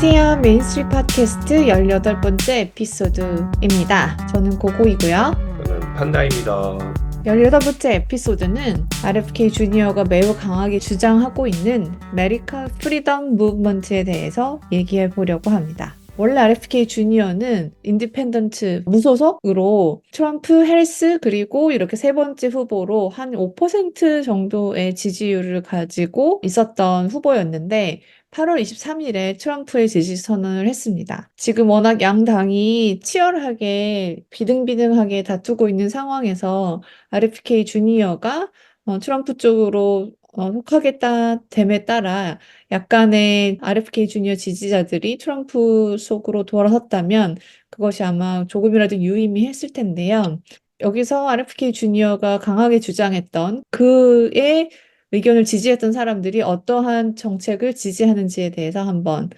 안녕하세요. 메인스트리트 팟캐스트 18번째 에피소드입니다. 저는 고고이고요. 저는 판다입니다. 18번째 에피소드는 RFK 주니어가 매우 강하게 주장하고 있는 메디컬 프리덤 무브먼트에 대해서 얘기해 보려고 합니다. 원래 RFK 주니어는 인디펜던트 무소속으로 트럼프, 해리스 그리고 이렇게 세 번째 후보로 한 5% 정도의 지지율을 가지고 있었던 후보였는데 8월 23일에 트럼프의 지지 선언을 했습니다. 지금 워낙 양당이 치열하게 비등비등하게 다투고 있는 상황에서 RFK 주니어가 트럼프 쪽으로 혹하겠다 됨에 따라 약간의 RFK 주니어 지지자들이 트럼프 속으로 돌아섰다면 그것이 아마 조금이라도 유의미했을 텐데요. 여기서 RFK 주니어가 강하게 주장했던 그의 의견을 지지했던 사람들이 어떠한 정책을 지지하는지에 대해서 한번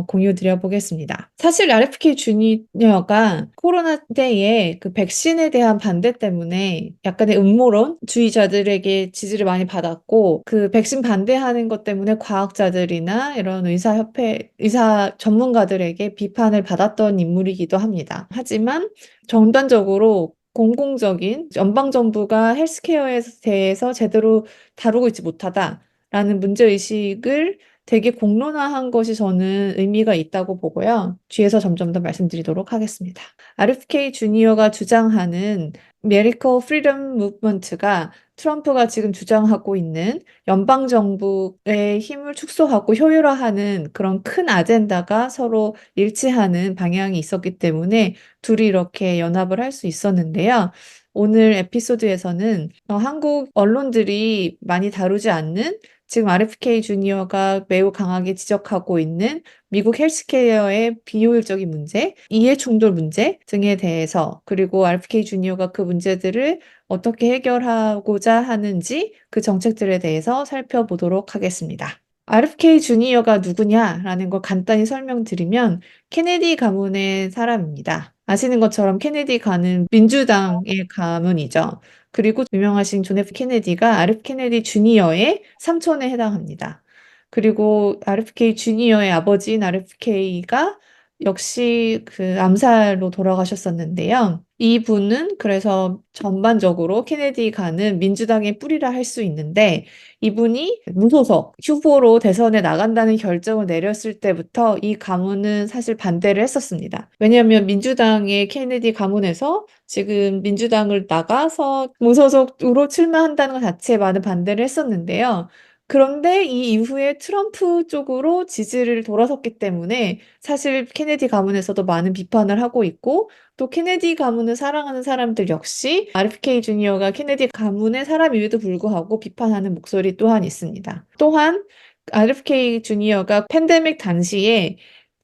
공유 드려보겠습니다. 사실 RFK 주니어가 코로나 때에 그 백신에 대한 반대 때문에 약간의 음모론주의자들에게 지지를 많이 받았고, 그 백신 반대하는 것 때문에 과학자들이나 이런 의사 전문가들에게 비판을 받았던 인물이기도 합니다. 하지만 전반적으로 공공적인 연방정부가 헬스케어에 대해서 제대로 다루고 있지 못하다라는 문제의식을 되게 공론화한 것이 저는 의미가 있다고 보고요. 뒤에서 점점 더 말씀드리도록 하겠습니다. RFK 주니어가 주장하는 메디컬 프리덤 무브먼트가 트럼프가 지금 주장하고 있는 연방정부의 힘을 축소하고 효율화하는 그런 큰 아젠다가 서로 일치하는 방향이 있었기 때문에 둘이 이렇게 연합을 할 수 있었는데요. 오늘 에피소드에서는 한국 언론들이 많이 다루지 않는 지금 RFK 주니어가 매우 강하게 지적하고 있는 미국 헬스케어의 비효율적인 문제, 이해충돌 문제 등에 대해서, 그리고 RFK 주니어가 그 문제들을 어떻게 해결하고자 하는지 그 정책들에 대해서 살펴보도록 하겠습니다. RFK 주니어가 누구냐라는 걸 간단히 설명드리면 케네디 가문의 사람입니다. 아시는 것처럼 케네디 가는 민주당의 가문이죠. 그리고 유명하신 존 F 케네디가 RF 케네디 주니어의 삼촌에 해당합니다. 그리고 RFK 주니어의 아버지인 RFK가 역시 그 암살로 돌아가셨었는데요. 이분은 그래서 전반적으로 케네디가는 민주당의 뿌리라 할 수 있는데, 이분이 무소속 후보로 대선에 나간다는 결정을 내렸을 때부터 이 가문은 사실 반대를 했었습니다. 왜냐하면 민주당의 케네디 가문에서 지금 민주당을 나가서 무소속으로 출마한다는 것 자체에 많은 반대를 했었는데요. 그런데 이 이후에 트럼프 쪽으로 지지를 돌아섰기 때문에 사실 케네디 가문에서도 많은 비판을 하고 있고, 또 케네디 가문을 사랑하는 사람들 역시 RFK 주니어가 케네디 가문의 사람임에도 불구하고 비판하는 목소리 또한 있습니다. 또한 RFK 주니어가 팬데믹 당시에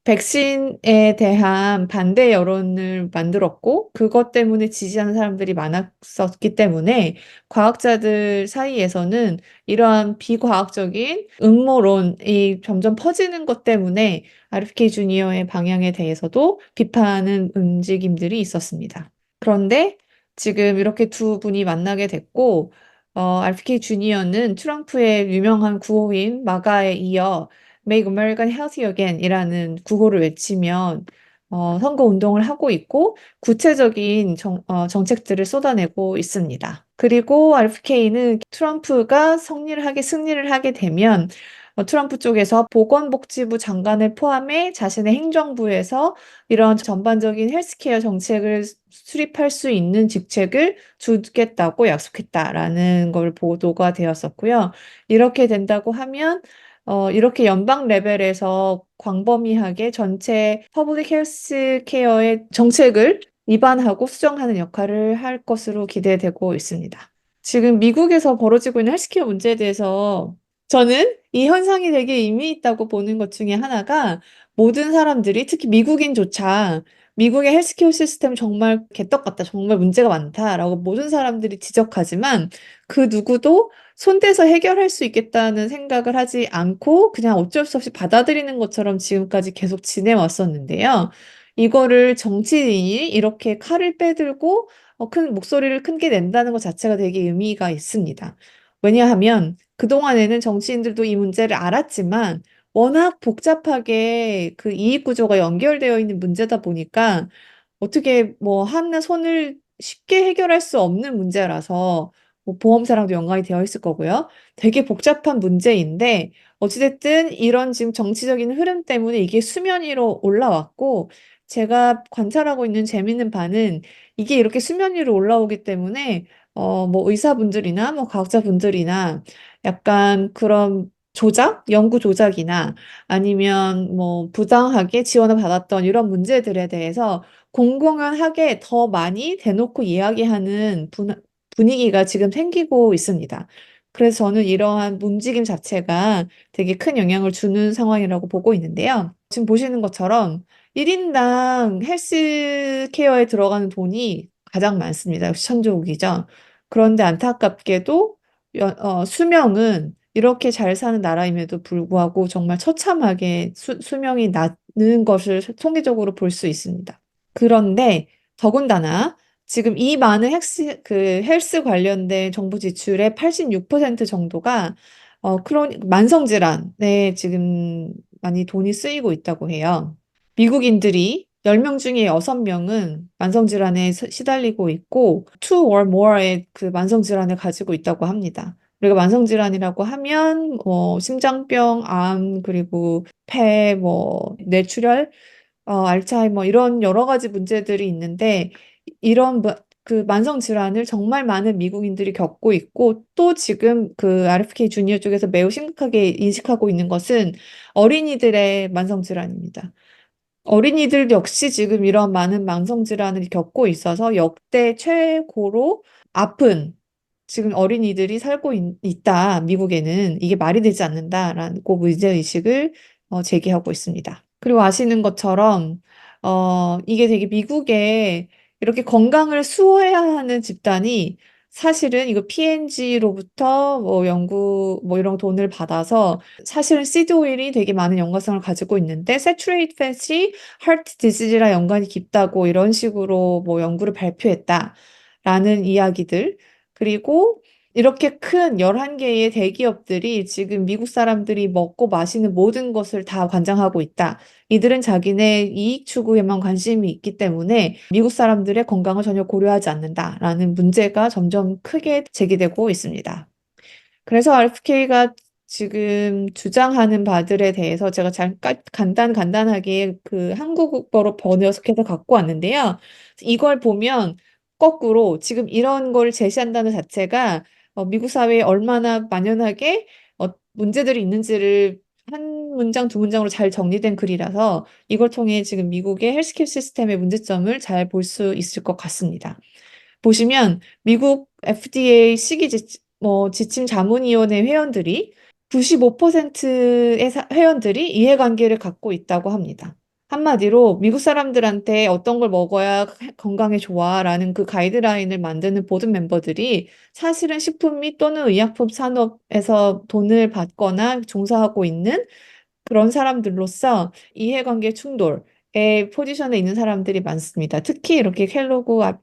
백신에 대한 반대 여론을 만들었고, 그것 때문에 지지하는 사람들이 많았었기 때문에 과학자들 사이에서는 이러한 비과학적인 음모론이 점점 퍼지는 것 때문에 RFK 주니어의 방향에 대해서도 비판하는 움직임들이 있었습니다. 그런데 지금 이렇게 두 분이 만나게 됐고, RFK 주니어는 트럼프의 유명한 구호인 마가에 이어 Make America Healthy Again 이라는 구호를 외치며 선거 운동을 하고 있고, 구체적인 정책들을 쏟아내고 있습니다. 그리고 RFK는 트럼프가 승리를 하게 되면 트럼프 쪽에서 보건복지부 장관을 포함해 자신의 행정부에서 이런 전반적인 헬스케어 정책을 수립할 수 있는 직책을 주겠다고 약속했다라는 걸 보도가 되었었고요. 이렇게 된다고 하면 이렇게 연방 레벨에서 광범위하게 전체 퍼블릭 헬스 케어의 정책을 입안하고 수정하는 역할을 할 것으로 기대되고 있습니다. 지금 미국에서 벌어지고 있는 헬스케어 문제에 대해서 저는 이 현상이 되게 의미 있다고 보는 것 중에 하나가, 모든 사람들이 특히 미국인조차 미국의 헬스케어 시스템 정말 개떡 같다, 정말 문제가 많다라고 모든 사람들이 지적하지만 그 누구도 손대서 해결할 수 있겠다는 생각을 하지 않고 그냥 어쩔 수 없이 받아들이는 것처럼 지금까지 계속 지내왔었는데요. 이거를 정치인이 이렇게 칼을 빼들고 큰 목소리를 크게 낸다는 것 자체가 되게 의미가 있습니다. 왜냐하면 그동안에는 정치인들도 이 문제를 알았지만 워낙 복잡하게 그 이익 구조가 연결되어 있는 문제다 보니까 어떻게 뭐 하나 손을 쉽게 해결할 수 없는 문제라서 뭐 보험사랑도 연관이 되어 있을 거고요. 되게 복잡한 문제인데 어찌됐든 이런 지금 정치적인 흐름 때문에 이게 수면 위로 올라왔고 제가 관찰하고 있는 재밌는 바는 이게 이렇게 수면 위로 올라오기 때문에 뭐 의사분들이나 뭐 과학자분들이나 약간 그런 연구 조작이나 아니면 뭐 부당하게 지원을 받았던 이런 문제들에 대해서 공공연하게 더 많이 대놓고 이야기하는 분위기가 지금 생기고 있습니다. 그래서 저는 이러한 움직임 자체가 되게 큰 영향을 주는 상황이라고 보고 있는데요. 지금 보시는 것처럼 1인당 헬스케어에 들어가는 돈이 가장 많습니다. 역시 천조국이죠. 그런데 안타깝게도 수명은 이렇게 잘 사는 나라임에도 불구하고 정말 처참하게 수명이 낮는 것을 통계적으로 볼 수 있습니다. 그런데 더군다나 지금 이 많은 헬스 관련된 정부 지출의 86% 정도가 만성 질환에 지금 많이 돈이 쓰이고 있다고 해요. 미국인들이 10명 중에 6명은 만성 질환에 시달리고 있고 two or more의 그 만성 질환을 가지고 있다고 합니다. 우리가 만성 질환이라고 하면 심장병, 암, 그리고 뇌출혈, 알츠하이머 이런 여러 가지 문제들이 있는데 이런 그 만성 질환을 정말 많은 미국인들이 겪고 있고 또 지금 그 RFK 주니어 쪽에서 매우 심각하게 인식하고 있는 것은 어린이들의 만성 질환입니다. 어린이들 역시 지금 이런 많은 만성 질환을 겪고 있어서 역대 최고로 아픈 지금 어린이들이 살고 있다. 미국에는 이게 말이 되지 않는다라고 문제의식을 제기하고 있습니다. 그리고 아시는 것처럼 이게 되게 미국에 이렇게 건강을 수호해야 하는 집단이 사실은 이거 P&G로부터 뭐 연구 뭐 이런 돈을 받아서 사실은 시드 오일이 되게 많은 연관성을 가지고 있는데 saturate fat이 heart disease랑 연관이 깊다고 이런 식으로 뭐 연구를 발표했다라는 이야기들 그리고 이렇게 큰 11개의 대기업들이 지금 미국 사람들이 먹고 마시는 모든 것을 다 관장하고 있다. 이들은 자기네 이익 추구에만 관심이 있기 때문에 미국 사람들의 건강을 전혀 고려하지 않는다라는 문제가 점점 크게 제기되고 있습니다. 그래서 RFK가 지금 주장하는 바들에 대해서 제가 잠깐 간단하게 그 한국어로 번역해서 갖고 왔는데요. 이걸 보면 거꾸로 지금 이런 걸 제시한다는 자체가 미국 사회에 얼마나 만연하게 문제들이 있는지를 한 문장, 두 문장으로 잘 정리된 글이라서 이걸 통해 지금 미국의 헬스케어 시스템의 문제점을 잘 볼 수 있을 것 같습니다. 보시면 미국 FDA 지침 자문위원회 회원들이 95%의 회원들이 이해관계를 갖고 있다고 합니다. 한마디로 미국 사람들한테 어떤 걸 먹어야 건강에 좋아라는 그 가이드라인을 만드는 보드 멤버들이 사실은 식품 및 또는 의약품 산업에서 돈을 받거나 종사하고 있는 그런 사람들로서 이해관계 충돌의 포지션에 있는 사람들이 많습니다. 특히 이렇게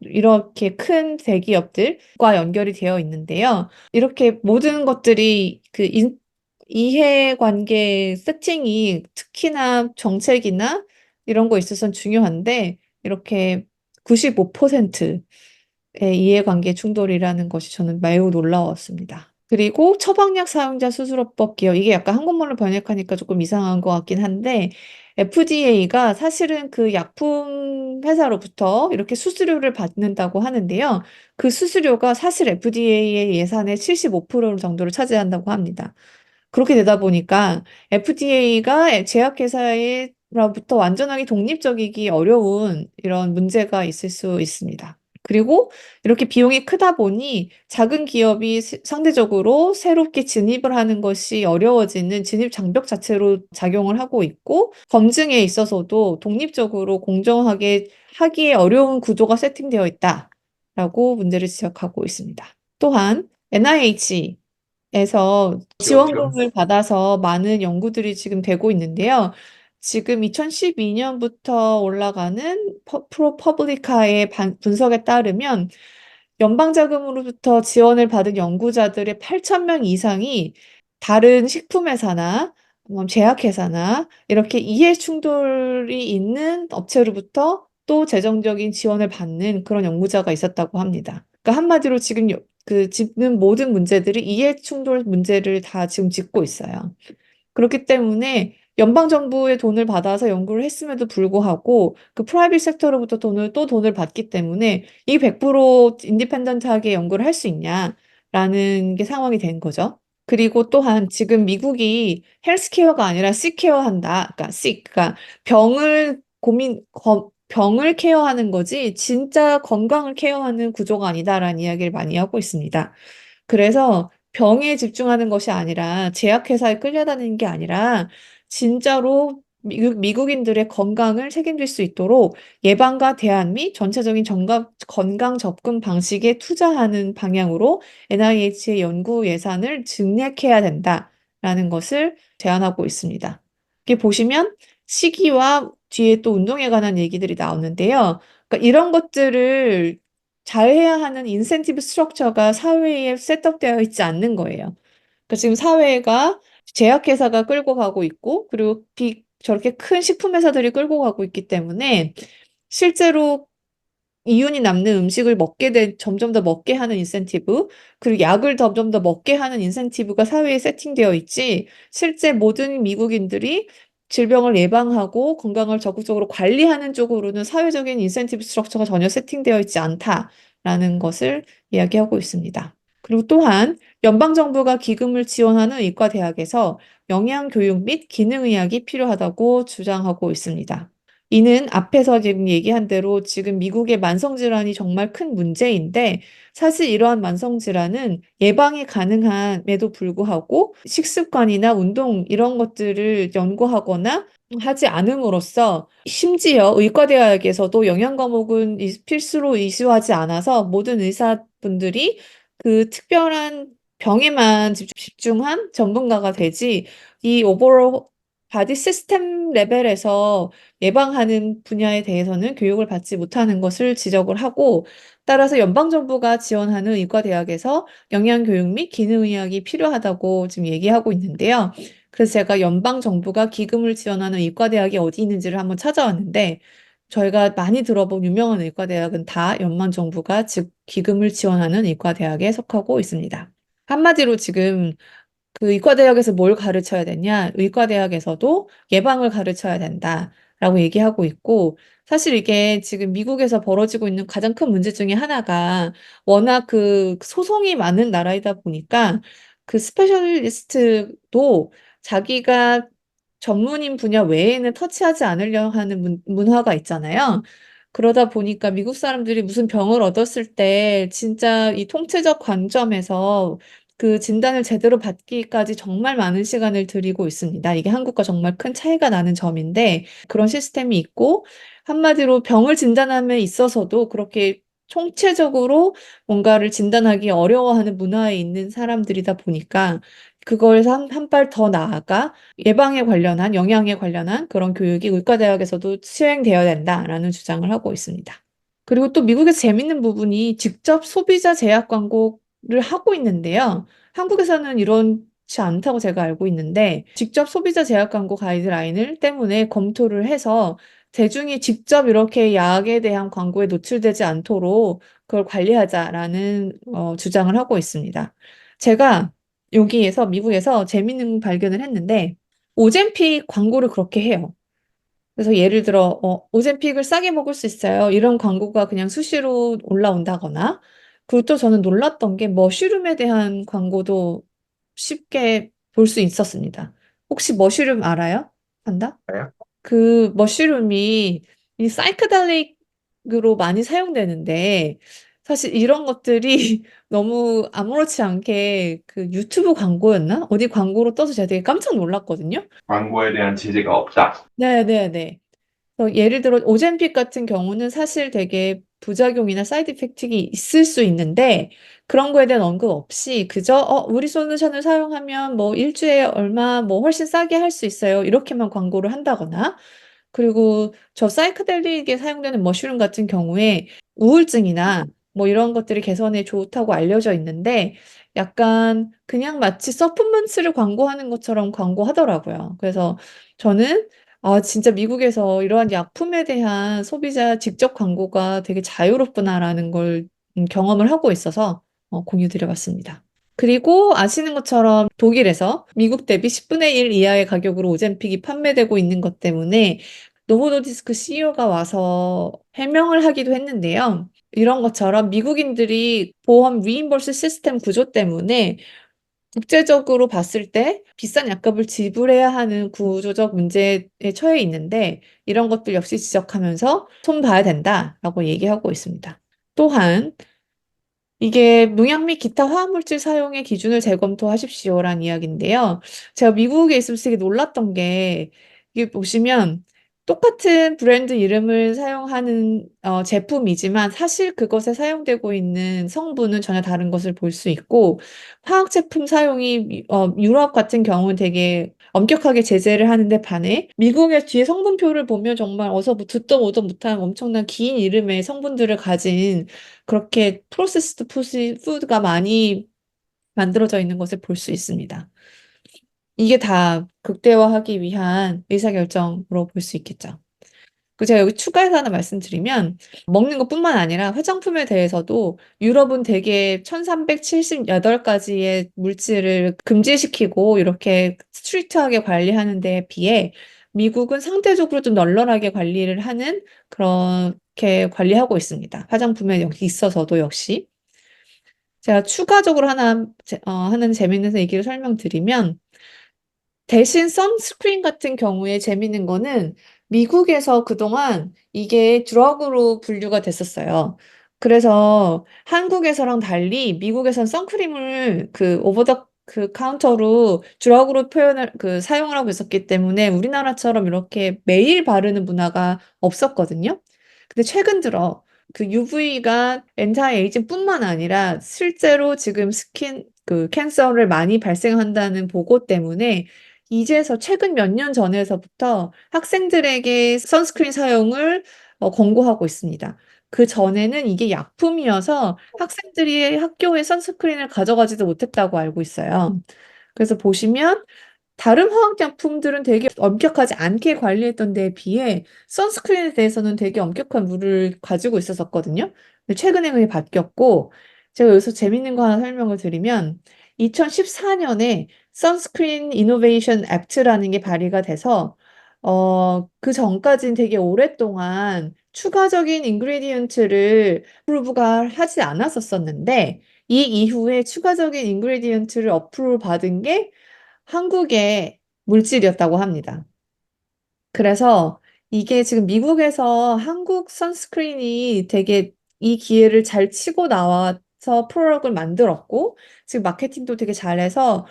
이렇게 큰 대기업들과 연결이 되어 있는데요. 이렇게 모든 것들이 이해관계 세팅이 특히나 정책이나 이런 거 있어서는 중요한데 이렇게 95%의 이해관계 충돌이라는 것이 저는 매우 놀라웠습니다. 그리고 처방약 사용자 수수료법 개혁, 이게 약간 한국말로 번역하니까 조금 이상한 것 같긴 한데, FDA가 사실은 그 약품 회사로부터 이렇게 수수료를 받는다고 하는데요. 그 수수료가 사실 FDA의 예산의 75% 정도를 차지한다고 합니다. 그렇게 되다 보니까 FDA가 제약회사로부터 완전하게 독립적이기 어려운 이런 문제가 있을 수 있습니다. 그리고 이렇게 비용이 크다 보니 작은 기업이 상대적으로 새롭게 진입을 하는 것이 어려워지는 진입 장벽 자체로 작용을 하고 있고 검증에 있어서도 독립적으로 공정하게 하기에 어려운 구조가 세팅되어 있다라고 문제를 지적하고 있습니다. 또한 NIH 에서 지원금을 받아서 많은 연구들이 지금 되고 있는데요. 지금 2012년부터 올라가는 프로퍼블리카의 분석에 따르면 연방 자금으로부터 지원을 받은 연구자들의 8,000명 이상이 다른 식품 회사나 제약회사나 이렇게 이해 충돌이 있는 업체로부터 또 재정적인 지원을 받는 그런 연구자가 있었다고 합니다. 그러니까 한마디로 지금 그 짚는 모든 문제들이 이해 충돌 문제를 다 지금 짚고 있어요. 그렇기 때문에 연방정부의 돈을 받아서 연구를 했음에도 불구하고 그 프라이빗 섹터로부터 돈을 받기 때문에 이 100% 인디펜던트하게 연구를 할 수 있냐라는 게 상황이 된 거죠. 그리고 또한 지금 미국이 헬스케어가 아니라 시케어 한다. 그러니까 그러니까 병을 케어하는 거지 진짜 건강을 케어하는 구조가 아니다라는 이야기를 많이 하고 있습니다. 그래서 병에 집중하는 것이 아니라 제약회사에 끌려다니는 게 아니라 진짜로 미국인들의 건강을 책임질 수 있도록 예방과 대안 및 전체적인 건강 접근 방식에 투자하는 방향으로 NIH의 연구 예산을 증액해야 된다라는 것을 제안하고 있습니다. 이렇게 보시면 시기와 뒤에 또 운동에 관한 얘기들이 나오는데요. 그러니까 이런 것들을 잘해야 하는 인센티브 스트럭처가 사회에 셋업되어 있지 않는 거예요. 그러니까 지금 사회가 제약회사가 끌고 가고 있고, 그리고 저렇게 큰 식품회사들이 끌고 가고 있기 때문에 실제로 이윤이 남는 음식을 점점 더 먹게 하는 인센티브, 그리고 약을 점점 더 먹게 하는 인센티브가 사회에 세팅되어 있지, 실제 모든 미국인들이 질병을 예방하고 건강을 적극적으로 관리하는 쪽으로는 사회적인 인센티브 스트럭처가 전혀 세팅되어 있지 않다라는 것을 이야기하고 있습니다. 그리고 또한 연방정부가 기금을 지원하는 의과대학에서 영양교육 및 기능의학이 필요하다고 주장하고 있습니다. 이는 앞에서 지금 얘기한 대로 지금 미국의 만성질환이 정말 큰 문제인데 사실 이러한 만성질환은 예방이 가능함에도 불구하고 식습관이나 운동 이런 것들을 연구하거나 하지 않음으로써 심지어 의과대학에서도 영양 과목은 필수로 이수하지 않아서 모든 의사분들이 그 특별한 병에만 집중한 전문가가 되지 이 오버올 바디 시스템 레벨에서 예방하는 분야에 대해서는 교육을 받지 못하는 것을 지적을 하고 따라서 연방정부가 지원하는 의과대학에서 영양교육 및 기능의학이 필요하다고 지금 얘기하고 있는데요. 그래서 제가 연방정부가 기금을 지원하는 의과대학이 어디 있는지를 한번 찾아왔는데 저희가 많이 들어본 유명한 의과대학은 다 연방정부가 즉 기금을 지원하는 의과대학에 속하고 있습니다. 한마디로 지금 그 의과대학에서 뭘 가르쳐야 되냐? 의과대학에서도 예방을 가르쳐야 된다라고 얘기하고 있고, 사실 이게 지금 미국에서 벌어지고 있는 가장 큰 문제 중에 하나가 워낙 그 소송이 많은 나라이다 보니까 그 스페셜리스트도 자기가 전문인 분야 외에는 터치하지 않으려 하는 문화가 있잖아요. 그러다 보니까 미국 사람들이 무슨 병을 얻었을 때 진짜 이 통체적 관점에서 그 진단을 제대로 받기까지 정말 많은 시간을 들이고 있습니다. 이게 한국과 정말 큰 차이가 나는 점인데 그런 시스템이 있고 한마디로 병을 진단함에 있어서도 그렇게 총체적으로 뭔가를 진단하기 어려워하는 문화에 있는 사람들이다 보니까 그거에서 한 발 더 나아가 예방에 관련한 영양에 관련한 그런 교육이 의과대학에서도 시행되어야 된다라는 주장을 하고 있습니다. 그리고 또 미국에서 재밌는 부분이 직접 소비자 제약 광고를 하고 있는데요. 한국에서는 이렇지 않다고 제가 알고 있는데 직접 소비자 제약 광고 가이드라인을 때문에 검토를 해서 대중이 직접 이렇게 약에 대한 광고에 노출되지 않도록 그걸 관리하자라는 주장을 하고 있습니다. 제가 여기에서 미국에서 재밌는 발견을 했는데 오젬픽 광고를 그렇게 해요. 그래서 예를 들어 오젬픽을 싸게 먹을 수 있어요. 이런 광고가 그냥 수시로 올라온다거나 그리고 또 저는 놀랐던 게 머쉬룸에 대한 광고도 쉽게 볼 수 있었습니다. 혹시 머쉬룸 알아요? 판다? 그 머쉬룸이 이 사이크델릭으로 많이 사용되는데 사실 이런 것들이 너무 아무렇지 않게 그 유튜브 광고였나? 어디 광고로 떠서 제가 되게 깜짝 놀랐거든요. 광고에 대한 제재가 없다. 네네네. 예를 들어 오젬픽 같은 경우는 사실 되게 부작용이나 사이드 이펙트가 있을 수 있는데 그런 거에 대한 언급 없이 그저 우리 솔루션을 사용하면 뭐 일주일에 얼마 뭐 훨씬 싸게 할 수 있어요. 이렇게만 광고를 한다거나 그리고 저 사이크델릭에 사용되는 머쉬룸 같은 경우에 우울증이나 뭐 이런 것들이 개선에 좋다고 알려져 있는데 약간 그냥 마치 서플먼트를 광고하는 것처럼 광고하더라고요. 그래서 저는 진짜 미국에서 이러한 약품에 대한 소비자 직접 광고가 되게 자유롭구나라는 걸 경험을 하고 있어서 공유드려봤습니다. 그리고 아시는 것처럼 독일에서 미국 대비 10분의 1 이하의 가격으로 오젬픽이 판매되고 있는 것 때문에 노보 노디스크 CEO가 와서 해명을 하기도 했는데요. 이런 것처럼 미국인들이 보험 리임버스 시스템 구조 때문에 국제적으로 봤을 때 비싼 약값을 지불해야 하는 구조적 문제에 처해 있는데 이런 것들 역시 지적하면서 손 봐야 된다라고 얘기하고 있습니다. 또한 이게 농약 및 기타 화학물질 사용의 기준을 재검토하십시오라는 이야기인데요. 제가 미국에 있으면서 되게 놀랐던 게 이게 보시면 똑같은 브랜드 이름을 사용하는 제품이지만 사실 그것에 사용되고 있는 성분은 전혀 다른 것을 볼 수 있고 화학 제품 사용이 유럽 같은 경우는 되게 엄격하게 제재를 하는데 반해 미국의 뒤에 성분표를 보면 정말 어서 뭐 듣도 보도 못한 엄청난 긴 이름의 성분들을 가진 그렇게 프로세스드 푸드가 많이 만들어져 있는 것을 볼 수 있습니다. 이게 다 극대화하기 위한 의사결정으로 볼 수 있겠죠. 그 제가 여기 추가해서 하나 말씀드리면 먹는 것뿐만 아니라 화장품에 대해서도 유럽은 되게 1378가지의 물질을 금지시키고 이렇게 스트리트하게 관리하는 데에 비해 미국은 상대적으로 좀 널널하게 관리를 하는 그렇게 관리하고 있습니다. 화장품에 있어서도 역시. 제가 추가적으로 하는 재밌는 얘기를 설명드리면 대신 선스크린 같은 경우에 재밌는 거는 미국에서 그동안 이게 드러그로 분류가 됐었어요. 그래서 한국에서랑 달리 미국에선 선크림을 그 오버 그 카운터로 드러그로 사용을 하고 있었기 때문에 우리나라처럼 이렇게 매일 바르는 문화가 없었거든요. 근데 최근 들어 그 UV가 엔타이 에이징뿐만 아니라 실제로 지금 캔서를 많이 발생한다는 보고 때문에 이제서 최근 몇 년 전에서부터 학생들에게 선스크린 사용을 권고하고 있습니다. 그 전에는 이게 약품이어서 학생들이 학교에 선스크린을 가져가지도 못했다고 알고 있어요. 그래서 보시면 다른 화학약품들은 되게 엄격하지 않게 관리했던 데에 비해 선스크린에 대해서는 되게 엄격한 룰을 가지고 있었거든요. 근데 최근에 그게 바뀌었고 제가 여기서 재밌는 거 하나 설명을 드리면 2014년에 선스크린 이노베이션 액트라는 게 발의가 돼서 그 전까지는 되게 오랫동안 추가적인 인그레디언트를 어프로브가 하지 않았었는데 이 이후에 추가적인 인그레디언트를 어프로브 받은 게 한국의 물질이었다고 합니다. 그래서 이게 지금 미국에서 한국 선스크린이 되게 이 기회를 잘 치고 나와서 프로덕트를 만들었고 지금 마케팅도 되게 잘해서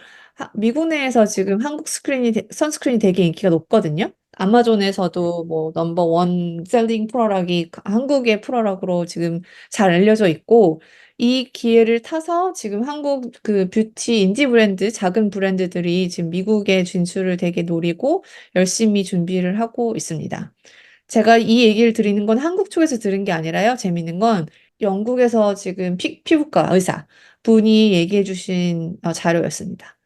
미국 내에서 지금 선스크린이 되게 인기가 높거든요. 아마존에서도 뭐 넘버 원 셀링 프로덕이 한국의 프로덕으로 지금 잘 알려져 있고 이 기회를 타서 지금 한국 그 뷰티 인디 브랜드 작은 브랜드들이 지금 미국의 진출을 되게 노리고 열심히 준비를 하고 있습니다. 제가 이 얘기를 드리는 건 한국 쪽에서 들은 게 아니라요. 재밌는 건 영국에서 지금 피부과 의사 분이 얘기해 주신 자료였습니다.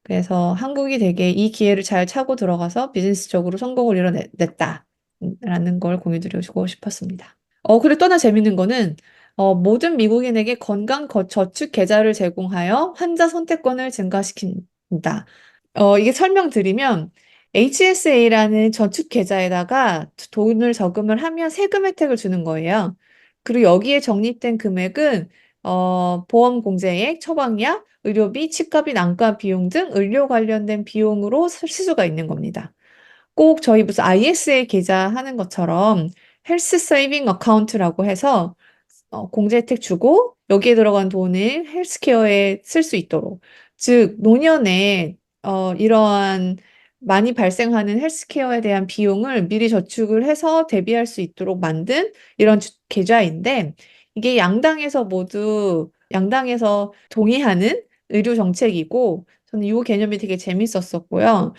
그래서 한국이 되게 이 기회를 잘 차고 들어가서 비즈니스적으로 성공을 이뤄냈다라는 걸 공유드리고 싶었습니다. 그리고 또 하나 재밌는 거는 모든 미국인에게 저축 계좌를 제공하여 환자 선택권을 증가시킨다. 이게 설명드리면 HSA라는 저축 계좌에다가 돈을 저금을 하면 세금 혜택을 주는 거예요. 그리고 여기에 적립된 금액은 보험 공제액, 처방약, 의료비, 치과비, 난과 비용 등 의료 관련된 비용으로 쓸 수가 있는 겁니다. 꼭 저희 무슨 ISA 계좌 하는 것처럼 헬스 세이빙 어카운트라고 해서 공제 혜택 주고 여기에 들어간 돈을 헬스케어에 쓸 수 있도록 즉 노년에 이러한 많이 발생하는 헬스케어에 대한 비용을 미리 저축을 해서 대비할 수 있도록 만든 이런 계좌인데 이게 양당에서 동의하는 의료 정책이고 저는 이 개념이 되게 재밌었었고요.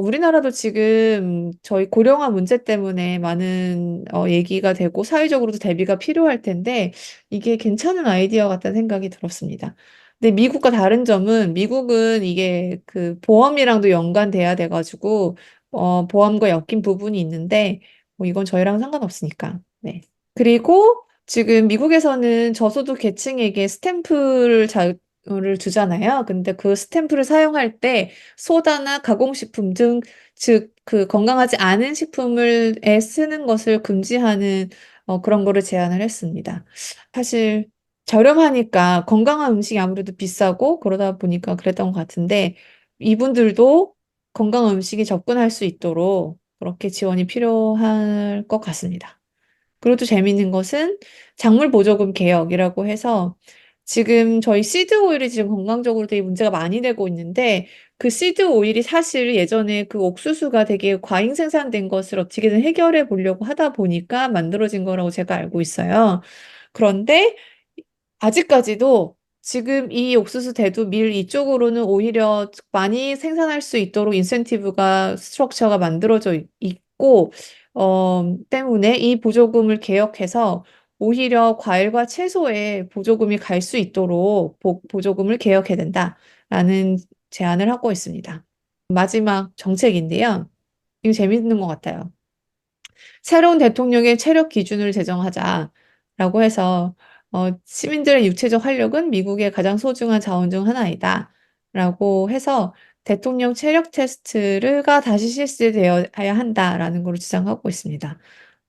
우리나라도 지금 저희 고령화 문제 때문에 많은 얘기가 되고 사회적으로도 대비가 필요할 텐데 이게 괜찮은 아이디어 같다는 생각이 들었습니다. 근데 미국과 다른 점은 미국은 이게 그 보험이랑도 연관돼야 돼가지고 보험과 엮인 부분이 있는데 뭐 이건 저희랑 상관없으니까. 네. 그리고 지금 미국에서는 저소득 계층에게 스탬프를 를 주잖아요. 근데 그 스탬프를 사용할 때 소다나 가공식품 등, 즉, 그 건강하지 않은 식품을 쓰는 것을 금지하는 그런 거를 제안을 했습니다. 사실 저렴하니까 건강한 음식이 아무래도 비싸고 그러다 보니까 그랬던 것 같은데 이분들도 건강한 음식에 접근할 수 있도록 그렇게 지원이 필요할 것 같습니다. 그리고 또 재미있는 것은 작물 보조금 개혁이라고 해서 지금 저희 시드 오일이 지금 건강적으로 되게 문제가 많이 되고 있는데 그 시드 오일이 사실 예전에 그 옥수수가 되게 과잉 생산된 것을 어떻게든 해결해 보려고 하다 보니까 만들어진 거라고 제가 알고 있어요. 그런데 아직까지도 지금 이 옥수수 대두 밀 이쪽으로는 오히려 많이 생산할 수 있도록 인센티브가 스트럭처가 만들어져 있고 때문에 이 보조금을 개혁해서 오히려 과일과 채소에 보조금이 갈 수 있도록 보조금을 개혁해야 된다라는 제안을 하고 있습니다. 마지막 정책인데요. 이거 재밌는 것 같아요. 새로운 대통령의 체력 기준을 제정하자라고 해서 시민들의 육체적 활력은 미국의 가장 소중한 자원 중 하나이다. 라고 해서 대통령 체력 테스트가 다시 실시되어야 한다라는 걸 주장하고 있습니다.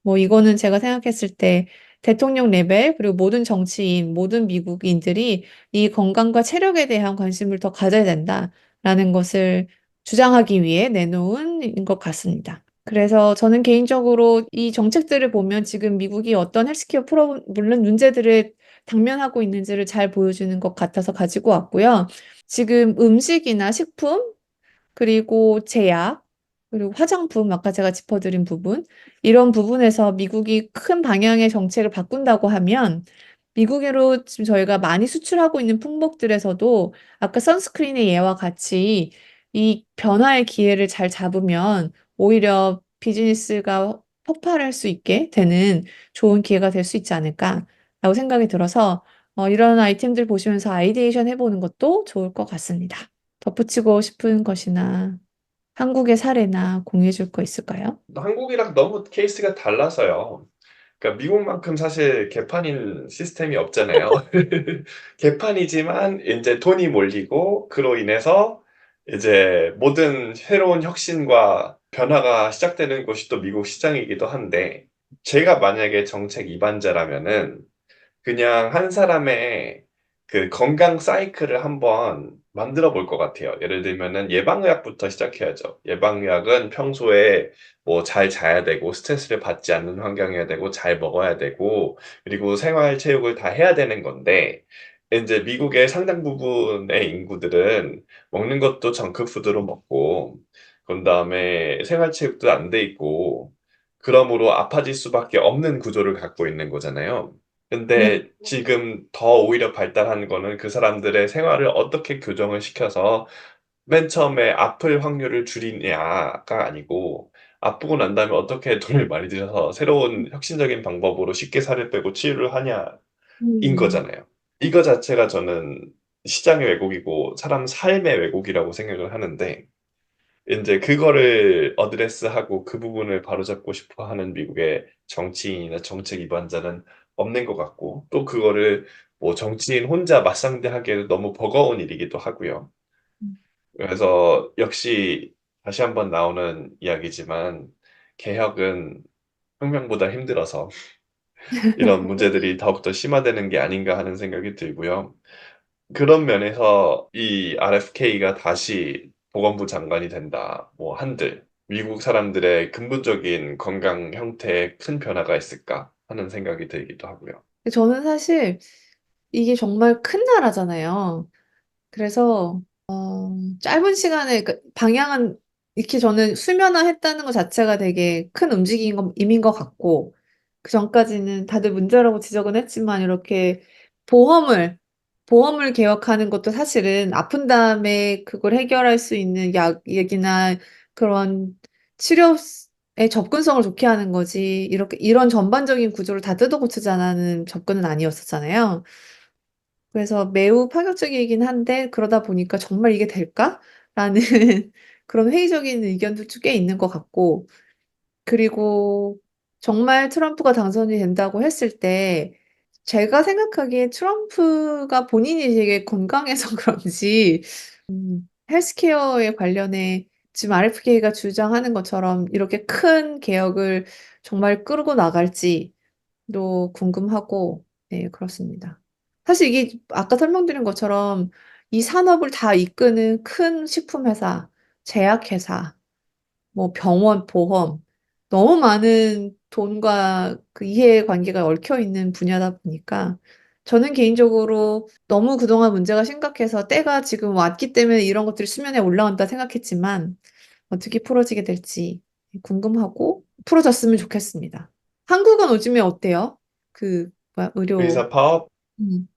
뭐 이거는 제가 생각했을 때 대통령 레벨 그리고 모든 정치인, 모든 미국인들이 이 건강과 체력에 대한 관심을 더 가져야 된다라는 것을 주장하기 위해 내놓은 것 같습니다. 그래서 저는 개인적으로 이 정책들을 보면 지금 미국이 어떤 헬스케어 물론 문제들을 당면하고 있는지를 잘 보여주는 것 같아서 가지고 왔고요. 지금 음식이나 식품, 그리고 제약, 그리고 화장품, 아까 제가 짚어드린 부분, 이런 부분에서 미국이 큰 방향의 정책을 바꾼다고 하면 미국으로 지금 저희가 많이 수출하고 있는 품목들에서도 아까 선스크린의 예와 같이 이 변화의 기회를 잘 잡으면 오히려 비즈니스가 폭발할 수 있게 되는 좋은 기회가 될 수 있지 않을까라고 생각이 들어서 이런 아이템들 보시면서 아이디에이션 해보는 것도 좋을 것 같습니다. 덧붙이고 싶은 것이나 한국의 사례나 공유해 줄 거 있을까요? 한국이랑 너무 케이스가 달라서요. 그러니까 미국만큼 사실 개판인 시스템이 없잖아요. 개판이지만 이제 돈이 몰리고 그로 인해서 이제 모든 새로운 혁신과 변화가 시작되는 곳이 또 미국 시장이기도 한데 제가 만약에 정책 입안자라면은 그냥 한 사람의 그 건강 사이클을 한번 만들어 볼 것 같아요. 예를 들면은 예방의학부터 시작해야죠. 예방의학은 평소에 뭐 잘 자야 되고 스트레스를 받지 않는 환경이어야 되고 잘 먹어야 되고 그리고 생활 체육을 다 해야 되는 건데 이제 미국의 상당 부분의 인구들은 먹는 것도 정크푸드로 먹고 그런 다음에 생활 체육도 안 돼 있고 그러므로 아파질 수밖에 없는 구조를 갖고 있는 거잖아요. 네. 근데 지금 더 오히려 발달한 거는 그 사람들의 생활을 어떻게 교정을 시켜서 맨 처음에 아플 확률을 줄이냐가 아니고 아프고 난 다음에 어떻게 돈을 많이 들여서 새로운 혁신적인 방법으로 쉽게 살을 빼고 치유를 하냐인 음, 거잖아요. 이거 자체가 저는 시장의 왜곡이고 사람 삶의 왜곡이라고 생각을 하는데 인제 그거를 어드레스하고 그 부분을 바로잡고 싶어 하는 미국의 정치인이나 정책 입안자는 없는 것 같고 또 그거를 뭐 정치인 혼자 맞상대하기에는 너무 버거운 일이기도 하고요. 그래서 역시 다시 한번 나오는 이야기지만 개혁은 혁명보다 힘들어서 이런 문제들이 더욱더 심화되는 게 아닌가 하는 생각이 들고요. 그런 면에서 이 RFK가 다시 보건부 장관이 된다 뭐 한들 미국 사람들의 근본적인 건강 형태에 큰 변화가 있을까 하는 생각이 들기도 하고요. 저는 사실 이게 정말 큰 나라잖아요. 그래서 짧은 시간에 그 방향은 이렇게 저는 수면화했다는 것 자체가 되게 큰 움직임인 것 같고 그 전까지는 다들 문제라고 지적은 했지만 이렇게 보험을 보험을 개혁하는 것도 사실은 아픈 다음에 그걸 해결할 수 있는 약이나 그런 치료의 접근성을 좋게 하는 거지. 이렇게 이런 전반적인 구조를 다 뜯어 고치자는 접근은 아니었었잖아요. 그래서 매우 파격적이긴 한데 그러다 보니까 '정말 이게 될까?' 라는 그런 회의적인 의견도 꽤 있는 것 같고, 그리고 정말 트럼프가 당선이 된다고 했을 때 제가 생각하기에 트럼프가 본인이 되게 건강해서 그런지 헬스케어에 관련해 지금 RFK가 주장하는 것처럼 이렇게 큰 개혁을 정말 끌고 나갈지도 궁금하고, 네, 그렇습니다. 사실 이게 아까 설명드린 것처럼 이 산업을 다 이끄는 큰 식품회사, 제약회사, 뭐 병원, 보험, 너무 많은 돈과 그 이해관계가 얽혀 있는 분야다 보니까 저는 개인적으로 너무 그동안 문제가 심각해서 때가 지금 왔기 때문에 이런 것들이 수면에 올라온다 생각했지만 어떻게 풀어지게 될지 궁금하고 풀어졌으면 좋겠습니다. 한국은 요즘에 어때요? 그 뭐야, 의료. 의사 파업 음.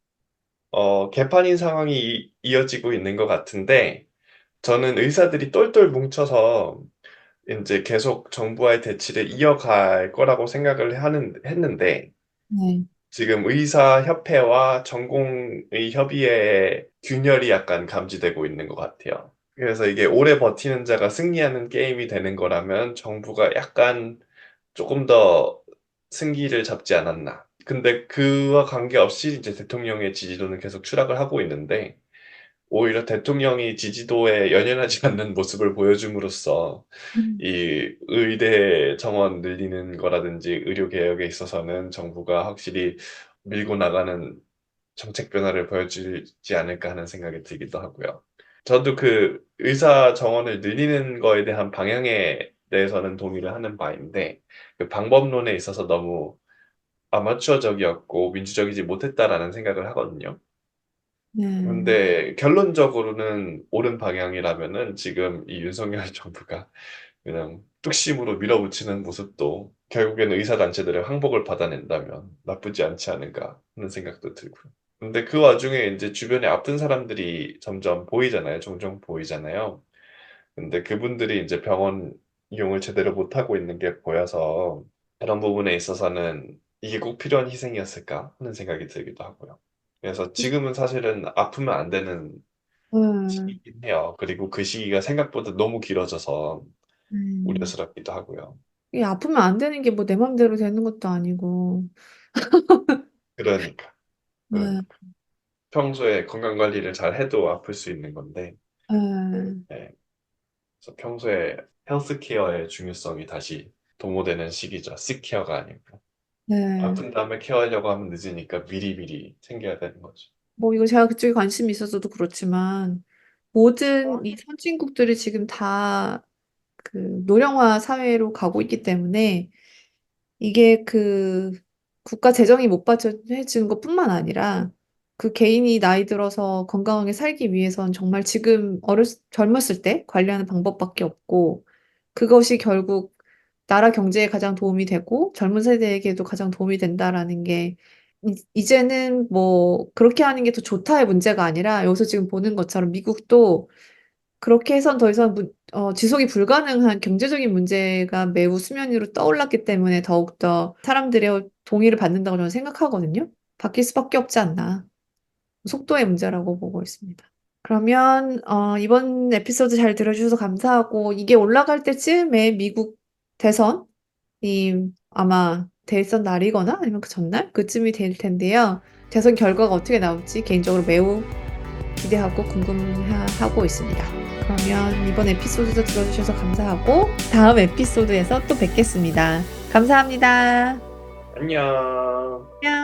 개판인 상황이 이어지고 있는 것 같은데 저는 의사들이 똘똘 뭉쳐서 이제 계속 정부와의 대치를 이어갈 거라고 생각을 했는데 네. 지금 의사협회와 전공의 협의회의 균열이 약간 감지되고 있는 것 같아요. 그래서 이게 오래 버티는 자가 승리하는 게임이 되는 거라면 정부가 약간 조금 더 승기를 잡지 않았나. 근데 그와 관계없이 이제 대통령의 지지도는 계속 추락을 하고 있는데 오히려 대통령이 지지도에 연연하지 않는 모습을 보여줌으로써 음. 이 의대 정원 늘리는 거라든지 의료 개혁에 있어서는 정부가 확실히 밀고 나가는 정책 변화를 보여주지 않을까 하는 생각이 들기도 하고요. 저도 그 의사 정원을 늘리는 거에 대한 방향에 대해서는 동의를 하는 바인데 그 방법론에 있어서 너무 아마추어적이었고 민주적이지 못했다라는 생각을 하거든요. 네. 근데 결론적으로는 옳은 방향이라면은 지금 이 윤석열 정부가 그냥 뚝심으로 밀어붙이는 모습도 결국에는 의사단체들의 항복을 받아낸다면 나쁘지 않지 않은가 하는 생각도 들고요. 근데 그 와중에 이제 주변에 아픈 사람들이 점점 보이잖아요. 종종 보이잖아요. 근데 그분들이 이제 병원 이용을 제대로 못하고 있는 게 보여서 그런 부분에 있어서는 '이게 꼭 필요한 희생이었을까?' 하는 생각이 들기도 하고요. 그래서 지금은 사실은 아프면 안 되는 음. 시기이긴 해요. 그리고 그 시기가 생각보다 너무 길어져서 음. 우려스럽기도 하고요. 이게 아프면 안 되는 게 뭐 내 맘대로 되는 것도 아니고. 그러니까, 네. 그러니까. 평소에 건강 관리를 잘 해도 아플 수 있는 건데 예. 네. 그래서 평소에 헬스케어의 중요성이 다시 도모되는 시기죠. 시케어가 아니고. 네. 아픈 다음에 케어하려고 하면 늦으니까 미리미리 챙겨야 되는 거죠. 뭐 이거 제가 그쪽에 관심이 있어서도 그렇지만 모든 이 선진국들이 지금 다 그 노령화 사회로 가고 있기 때문에 이게 그 국가 재정이 못 받쳐주는 것뿐만 아니라 그 개인이 나이 들어서 건강하게 살기 위해선 정말 지금 젊었을 때 관리하는 방법밖에 없고, 그것이 결국 나라 경제에 가장 도움이 되고 젊은 세대에게도 가장 도움이 된다라는 게 이제는 뭐 그렇게 하는 게 더 좋다의 문제가 아니라 여기서 지금 보는 것처럼 미국도 그렇게 해선 더 이상 지속이 불가능한 경제적인 문제가 매우 수면 위로 떠올랐기 때문에 더욱더 사람들의 동의를 받는다고 저는 생각하거든요. 바뀔 수밖에 없지 않나. 속도의 문제라고 보고 있습니다. 그러면 이번 에피소드 잘 들어주셔서 감사하고, 이게 올라갈 때쯤에 미국 대선이 아마 대선 날이거나 아니면 그 전날 그쯤이 될 텐데요. 대선 결과가 어떻게 나올지 개인적으로 매우 기대하고 궁금해하고 있습니다. 그러면 이번 에피소드도 들어주셔서 감사하고 다음 에피소드에서 또 뵙겠습니다. 감사합니다. 안녕. 안녕.